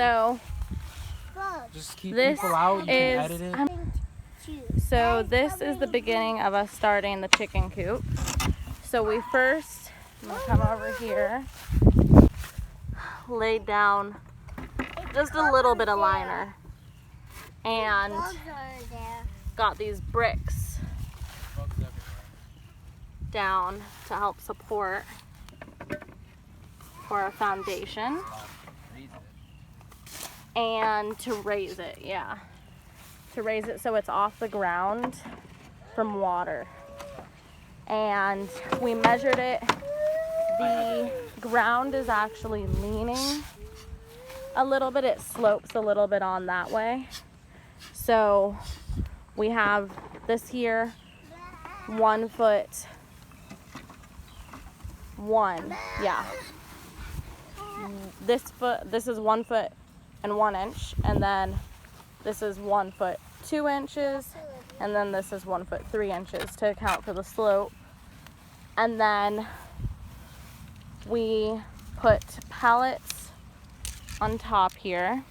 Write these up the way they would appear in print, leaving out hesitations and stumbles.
So Just keep this people out. You can edit is it. so this is the beginning of us starting the chicken coop. So we first, I'm gonna come over here, laid down just a little bit of liner and got these bricks down to help support for a foundation and to raise it, yeah, to raise it so it's off the ground from water. And we measured it. The ground is actually leaning a little bit. It slopes a little bit on that way. So we have this here, 1 foot, yeah. This is 1 foot and 1 inch, and then this is 1 foot 2 inches, and then this is 1 foot 3 inches to account for the slope. And then we put pallets on top here,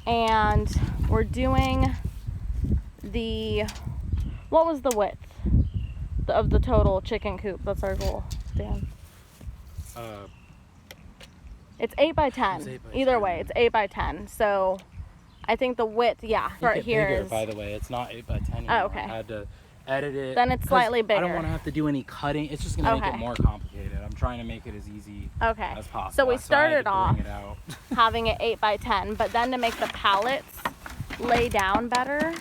and we're doing what was the width of the total chicken coop? That's our goal, Dan. It's 8 by 10. Either way, it's 8 by 10. So I think the width, yeah, right here bigger, is. By the way, it's not 8 by 10 anymore. Oh, okay. I had to edit it. Then it's slightly bigger. I don't want to have to do any cutting. It's just gonna make it more complicated. I'm trying to make it as easy as possible. So we started off it out. having it 8 by 10, but then to make the pallets lay down better,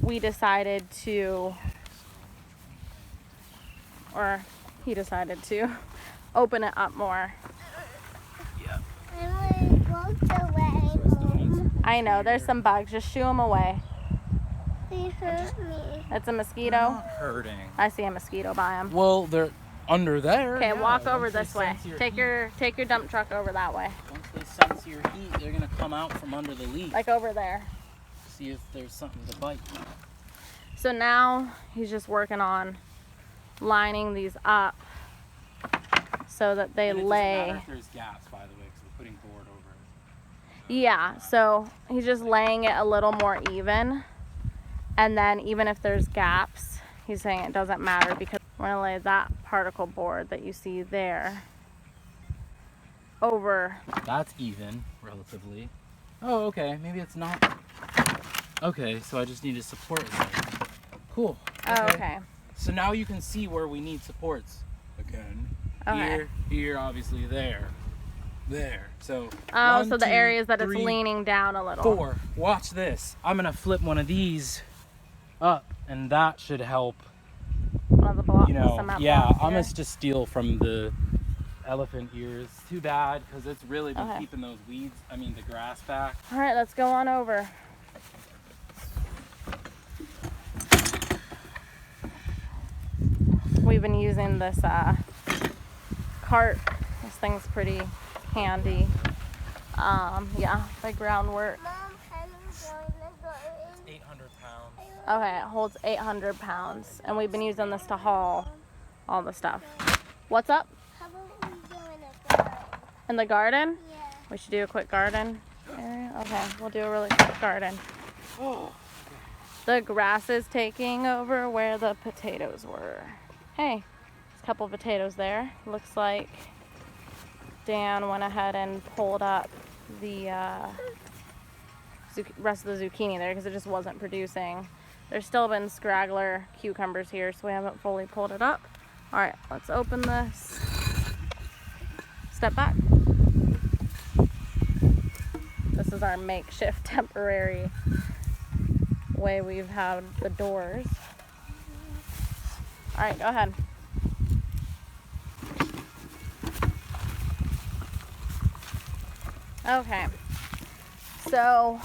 we decided to, or he decided to, open it up more. I know, there's some bugs. Just shoo them away. They hurt me. It's a mosquito. They're not hurting. I see a mosquito by him. Well, they're under there. Okay, yeah, walk over this way. Take heat. your dump truck over that way. Once they sense your heat, they're gonna come out from under the leaf. Like over there. See if there's something to bite. So now he's just working on lining these up so that they and it lay. doesn't matter if there's gaps, by the way, because we're putting board over it. Yeah, so he's just laying it a little more even. And then even if there's gaps, he's saying it doesn't matter because we're gonna lay that particle board that you see there over. That's even, relatively. Oh, okay, maybe it's not. Okay, so I just need to support it. Cool. Oh, okay. So now you can see where we need supports again. Okay. Here, obviously, there. So. Oh, 1, so the 2, areas that 3, it's leaning down a little. 4. Watch this. I'm gonna flip one of these up, and that should help. One of the blocks. You know, yeah. I'm here. gonna just steal from the elephant ears. Too bad, because it's really been keeping those weeds. I mean, the grass back. All right, let's go on over. We've been using this cart. This thing's pretty handy. Yeah, the groundwork. Mom, It's 800 pounds. Okay, it holds 800 pounds, and we've been using this to haul all the stuff. What's up? how about we go in the garden? In the garden? Yeah. We should do a quick garden area. Okay, we'll do a really quick garden. Oh. The grass is taking over where the potatoes were. Hey, there's a couple of potatoes there. Looks like Dan went ahead and pulled up the rest of the zucchini there because it just wasn't producing. There's still been scraggler cucumbers here, so we haven't fully pulled it up. All right, let's open this. Step back. This is our makeshift temporary way we've had the doors. All right, go ahead. Okay, so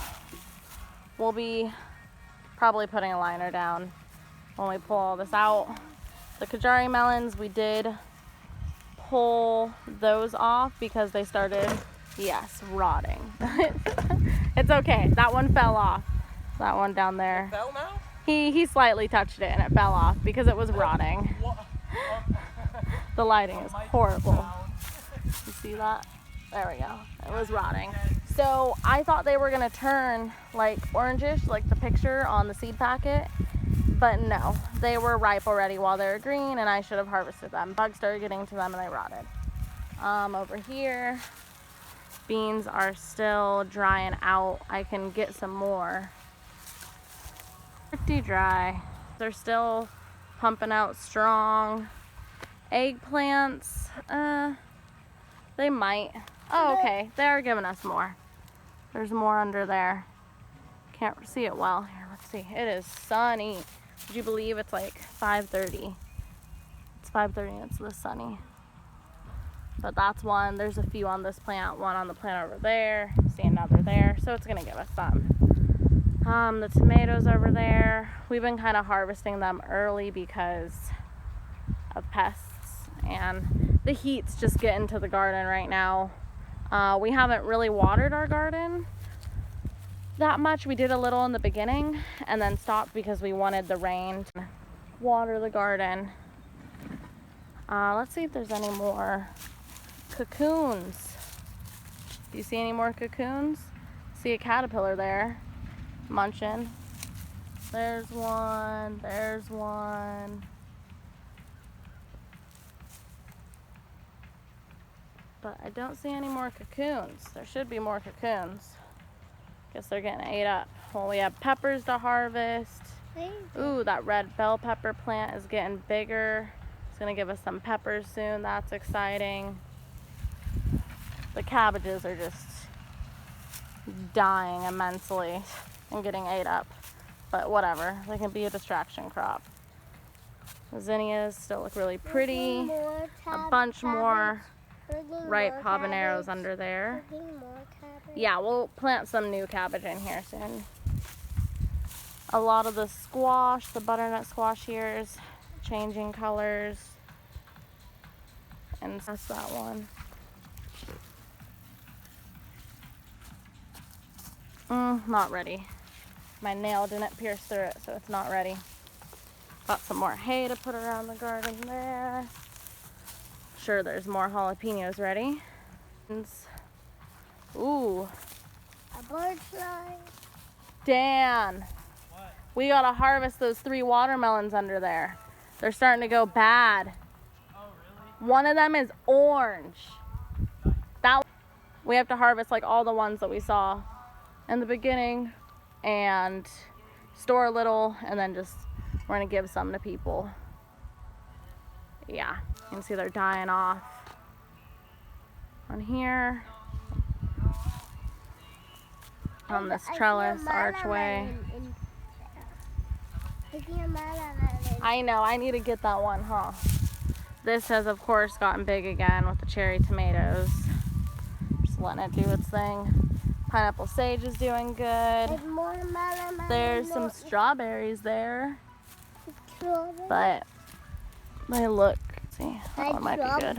we'll be probably putting a liner down when we pull all this out. The Kajari melons, we did pull those off because they started, yes, rotting. It's okay, that one fell off. That one down there. It fell now? He slightly touched it and it fell off because it was rotting. The lighting is horrible. see that? There we go. It was rotting. So I thought they were gonna turn like orangish, like the picture on the seed packet, but no, they were ripe already while they were green, and I should have harvested them. Bugs started getting to them and they rotted. Over here, beans are still drying out. I can get some more. Pretty dry. They're still pumping out strong. Eggplants, they might. Oh, okay, they're giving us more. There's more under there. Can't see it well. Here, let's see. It is sunny. Would you believe it's like 5:30? It's 5:30 and it's this sunny. But that's one. There's a few on this plant. One on the plant over there. See another there. So it's gonna give us some. The tomatoes over there. We've been kind of harvesting them early because of pests, and the heat's just getting to the garden right now. We haven't really watered our garden that much. We did a little in the beginning and then stopped because we wanted the rain to water the garden. Let's see if there's any more cocoons. Do you see any more cocoons? See a caterpillar there munching. There's one, there's one. But I don't see any more cocoons. There should be more cocoons. Guess they're getting ate up. Well, we have peppers to harvest. Ooh, that red bell pepper plant is getting bigger. It's gonna give us some peppers soon. That's exciting. The cabbages are just dying immensely and getting ate up. But whatever, they can be a distraction crop. The zinnias still look really pretty. A bunch more ripe habaneros under there. Yeah, we'll plant some new cabbage in here soon. A lot of the squash, the butternut squash here is changing colors. And that's that one. Not ready. My nail didn't pierce through it, so it's not ready. Got some more hay to put around the garden there. Sure, there's more jalapenos ready. Ooh. A bird fly. Dan, What? we gotta harvest those 3 watermelons under there. They're starting to go bad. Oh, really? One of them is orange. We have to harvest like all the ones that we saw in the beginning and store a little, and then just we're gonna give some to people. Yeah, you can see they're dying off on here, on this trellis archway. I know, I need to get that one, huh? This has of course gotten big again with the cherry tomatoes. Just letting it do its thing. Pineapple sage is doing good. There's some strawberries there, but they look, see, oh, it might be good.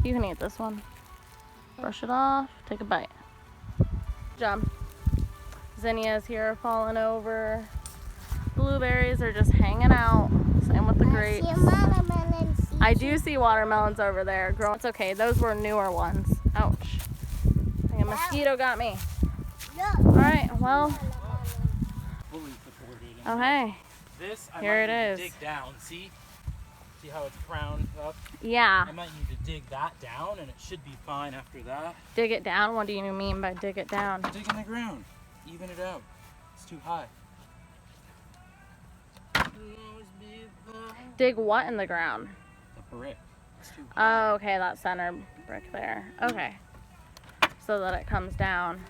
You can eat this one. Brush it off, take a bite. Good job. Zinnias here are falling over. Blueberries are just hanging out. Same with the grapes. I do see watermelons over there growing. It's okay, those were newer ones. Ouch. I think a mosquito got me. Alright, well. Fully supported. Okay. This, I Here might it need is. to dig down. See how it's crowned up? Yeah. I might need to dig that down, and it should be fine after that. Dig it down? What do you mean by dig it down? Dig in the ground. Even it out. It's too high. Dig what in the ground? The brick. It's too high. Oh, okay, that center brick there. Okay. So that it comes down.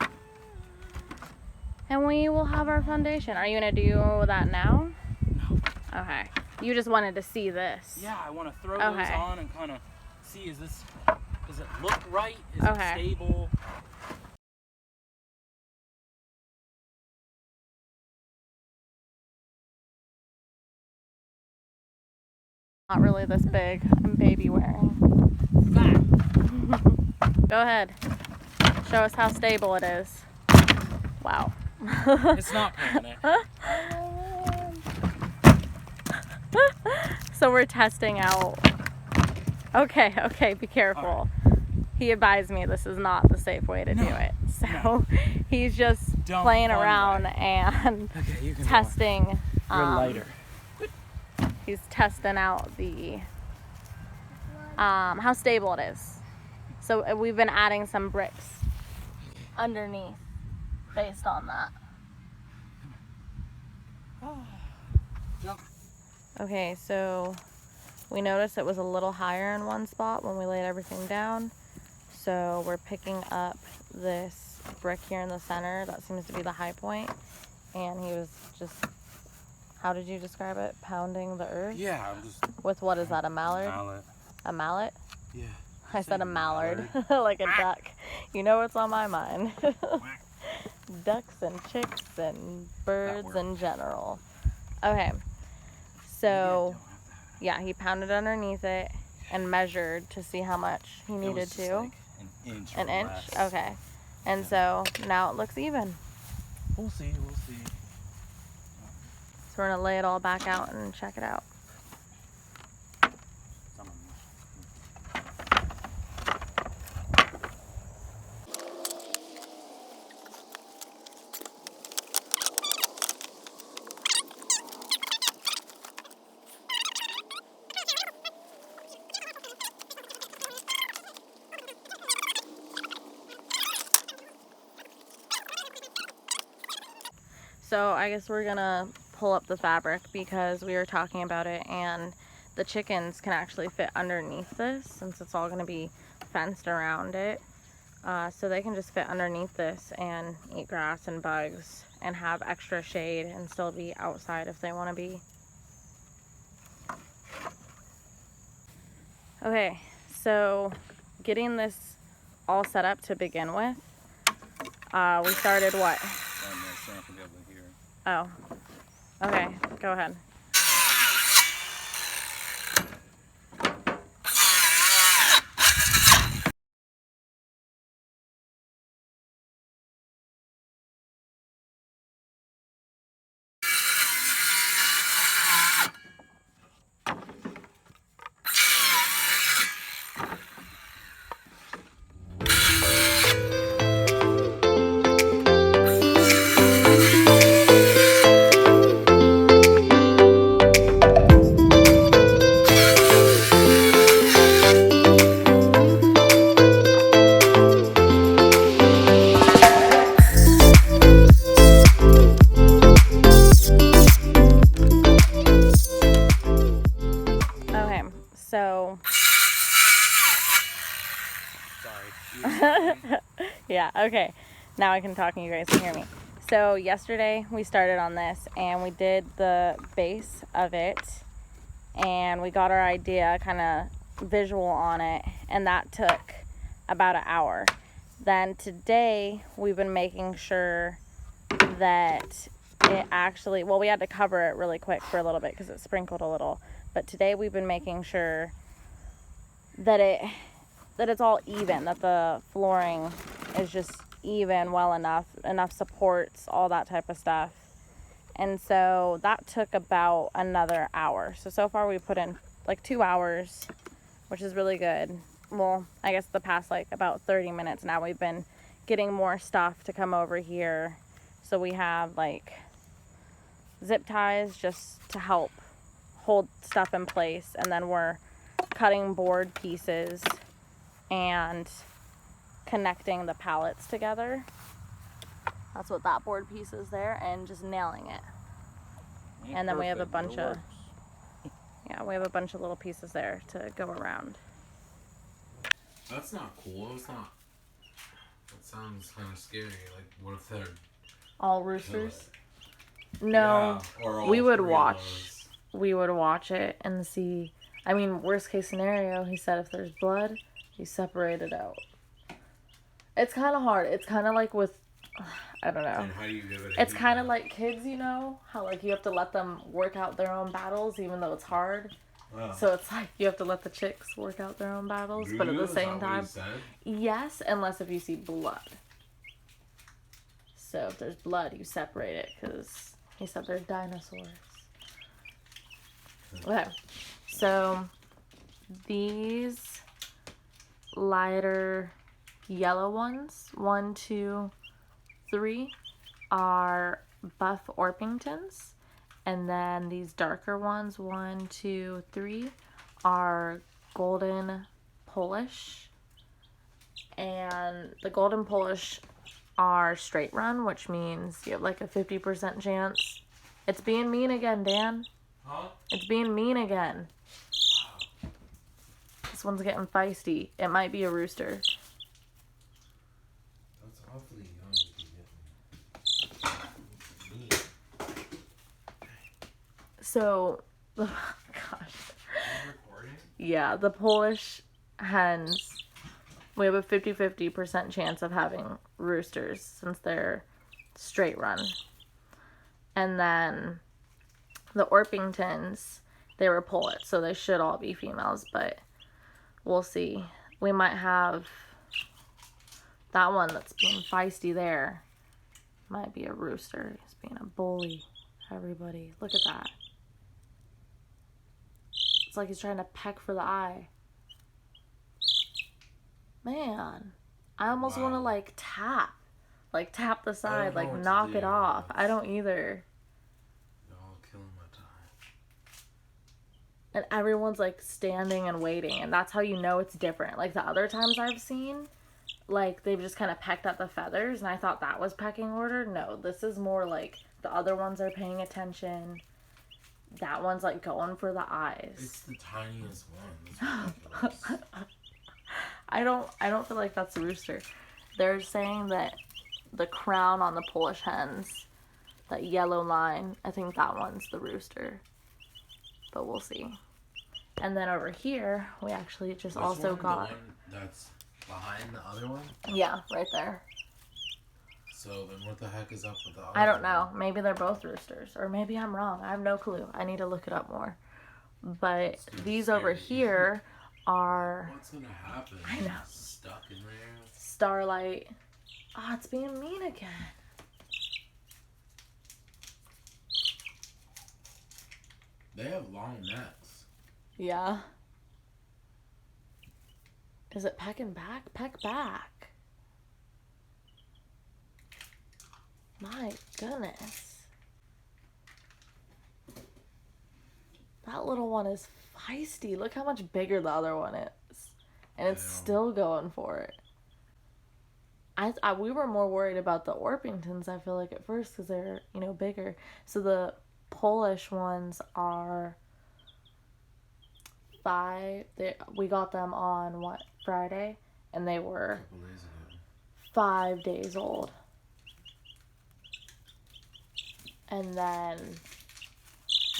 And we will have our foundation. Are you gonna do that now? No. Okay. You just wanted to see this. Yeah, I want to throw those on and kind of see, does it look right? Is it stable? Not really this big. I'm baby wearing. Fat. Go ahead. Show us how stable it is. Wow. It's not permanent. So we're testing out. Okay, be careful. He advised me this is not the safe way to do it. So he's just playing around and testing. You're lighter. He's testing out the how stable it is. So we've been adding some bricks underneath based on that. Okay, so we noticed it was a little higher in one spot when we laid everything down. So we're picking up this brick here in the center. That seems to be the high point. And he was just, how did you describe it? Pounding the earth? Yeah, I'm just... With what is that, a mallard? Mallet. A mallet? Yeah. I said a mallard, like a duck. You know what's on my mind. Ducks and chicks and birds in general. Okay, so yeah, he pounded underneath it and measured to see how much he needed to. Like an inch? Okay. And so now it looks even. We'll see. So we're gonna lay it all back out and check it out. So I guess we're gonna pull up the fabric because we were talking about it, and the chickens can actually fit underneath this since it's all gonna be fenced around it. So they can just fit underneath this and eat grass and bugs and have extra shade and still be outside if they want to be. Okay, so getting this all set up to begin with, we started what? Oh, okay, go ahead. So yeah, okay, now I can talk and you guys can hear me. So yesterday we started on this and we did the base of it and we got our idea kind of visual on it, and that took about an hour. Then today we've been making sure that it actually, well, we had to cover it really quick for a little bit because it sprinkled a little, but today we've been making sure that it's all even, that the flooring is just even well enough supports, all that type of stuff. And so that took about another hour. So far we put in like 2 hours, which is really good. Well, I guess the past like about 30 minutes now we've been getting more stuff to come over here. So we have like zip ties just to help hold stuff in place, and then we're cutting board pieces and connecting the pallets together. That's what that board piece is there, and just nailing it. And then we have a bunch of little pieces there to go around. That's not cool. It's not. That sounds kind of scary. Like, what if they're all roosters? No, yeah, or all we would watch it and see. I mean, worst case scenario, he said if there's blood, you separate it out. It's kind of hard. It's kind of like with, I don't know. And how do you give it it's kind of like kids, you know? How like you have to let them work out their own battles even though it's hard. Wow. So it's like you have to let the chicks work out their own battles, but at the same time, yes, unless if you see blood. So if there's blood, you separate it because he said they're dinosaurs. Okay, So these lighter yellow ones, 1, 2, 3, are buff Orpingtons. And then these darker ones, 1, 2, 3, are golden Polish. And the golden Polish are straight run, which means you have like a 50% chance. It's being mean again, Dan. Huh? It's being mean again. This one's getting feisty. It might be a rooster. That's awfully young to get me. So, gosh. Are you recording? Yeah, the Polish hens, we have a 50-50% chance of having roosters since they're straight run. And then the Orpingtons, they were pullets, so they should all be females, but we'll see. We might have that one that's being feisty there. Might be a rooster. He's being a bully. Everybody, look at that. It's like he's trying to peck for the eye. Man, I almost want to like tap the side, know like what to knock do. it off. I don't either. You're all killing my time. And everyone's like standing and waiting, and that's how you know it's different. Like the other times I've seen, like they've just kind of pecked at the feathers, and I thought that was pecking order. No, this is more like the other ones are paying attention. That one's like going for the It's eyes. the tiniest one. That's ridiculous. I don't feel like that's a rooster. They're saying that the crown on the Polish hens, that yellow line, I think that one's the rooster. But we'll see. And then over here, we actually just Which also one? got... The one that's behind the other one? Yeah, right there. So then what the heck is up with the other I don't one? know. Maybe they're both roosters. Or maybe I'm wrong. I have no clue. I need to look it up more. But It's kinda these over scary. here are What's gonna happen? I know. Stuck in there? Starlight. Oh, it's being mean again. They have long necks. Yeah. Is it pecking back? Peck back. My goodness. That little one is feisty. Look how much bigger the other one is. And it's Yeah. still going for it. We were more worried about the Orpingtons, I feel like, at first, because they're, bigger. So the Polish ones are 5. We got them on, Friday? And they A were couple days ago. 5 days old. And then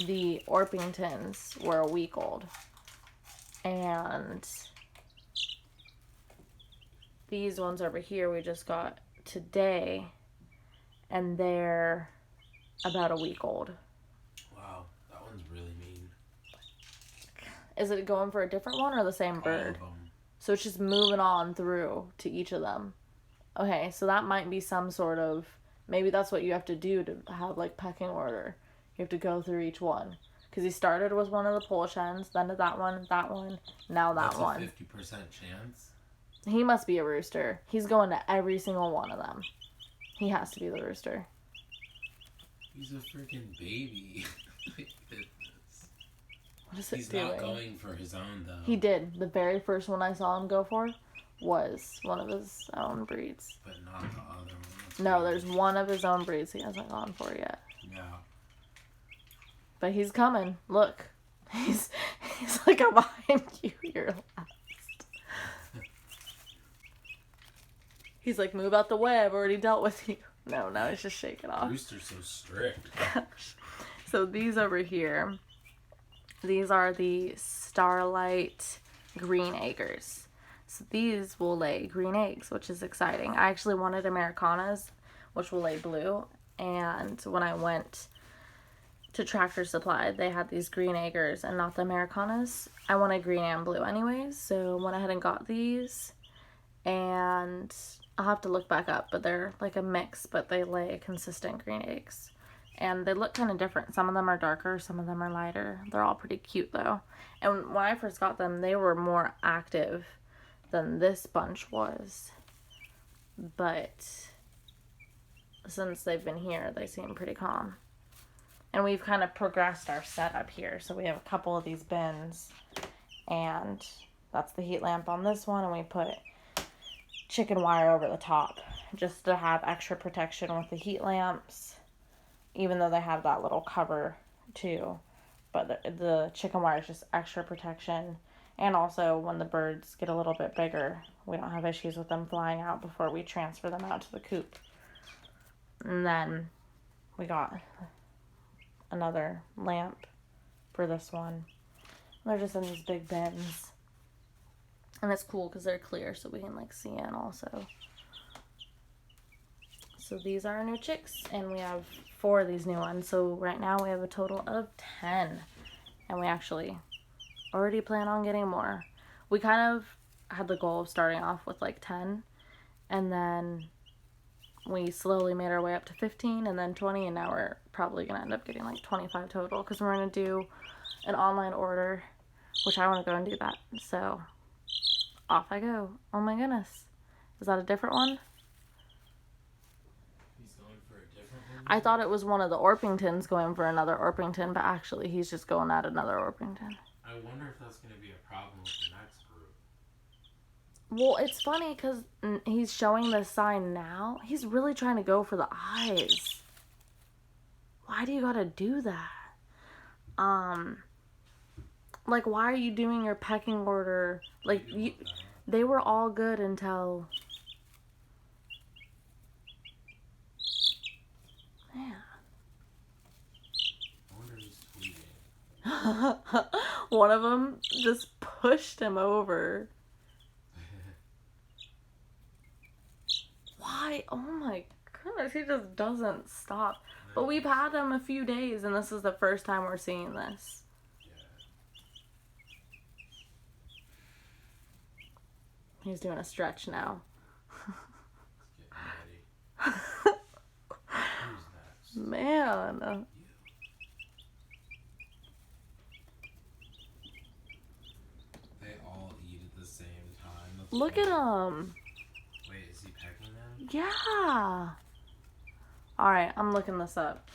the Orpingtons were a week old. And these ones over here we just got today, and they're about a week old. Wow, that one's really mean. Is it going for a different one or the same All bird? of them. So it's just moving on through to each of them. Okay, so that might be some sort of, maybe that's what you have to do to have like pecking order. You have to go through each one. Because he started with one of the Polish hens, then to that one, now that That's one. a 50% chance. He must be a rooster. He's going to every single one of them. He has to be the rooster. He's a freaking baby. What is it He's doing? not going for his own though. He did. The very first one I saw him go for was one of his own breeds. But not the other one. That's No, weird. there's one of his own breeds he hasn't gone for yet. Yeah. But he's coming. Look. He's like I'm behind you. You're last. He's like, move out the way. I've already dealt with you. No, he's just shaking off. Rooster's so strict. So these over here, these are the Starlight green acres. So these will lay green eggs, which is exciting. I actually wanted Americanas, which will lay blue. And when I went to Tractor Supply, they had these green acres and not the Americanas. I wanted green and blue anyways, so went ahead and got these. And I'll have to look back up, but they're like a mix, but they lay consistent green eggs. And they look kind of different. Some of them are darker, some of them are lighter. They're all pretty cute though. And when I first got them, they were more active than this bunch was. But since they've been here, they seem pretty calm. And we've kind of progressed our setup here. So we have a couple of these bins. And that's the heat lamp on this one. And we put chicken wire over the top just to have extra protection with the heat lamps. Even though they have that little cover too. But the chicken wire is just extra protection. And also when the birds get a little bit bigger, we don't have issues with them flying out before we transfer them out to the coop. And then we got another lamp for this one. They're just in these big bins. And it's cool because they're clear so we can like see in also. So these are our new chicks, and we have 4 of these new ones. So right now we have a total of 10. And we actually already plan on getting more. We kind of had the goal of starting off with like 10. And then we slowly made our way up to 15 and then 20. And now we're probably going to end up getting like 25 total. Because we're going to do an online order, which I want to go and do that. So off I go. Oh my goodness. Is that a different one? I thought it was one of the Orpingtons going for another Orpington, but actually he's just going at another Orpington. I wonder if that's going to be a problem with the next group. Well, it's funny because he's showing the sign now. He's really trying to go for the eyes. Why do you gotta do that? Like, why are you doing your pecking order? Like, they were all good until... Yeah. I wonder who's tweeting. One of them just pushed him over. Why? Oh my goodness, he just doesn't stop. But we've had him a few days, and this is the first time we're seeing this. Yeah. He's doing a stretch now. Getting ready. Who's next? Man. They all eat at the same time. That's Look funny. at him. Wait, is he pecking them? Yeah. Alright, I'm looking this up.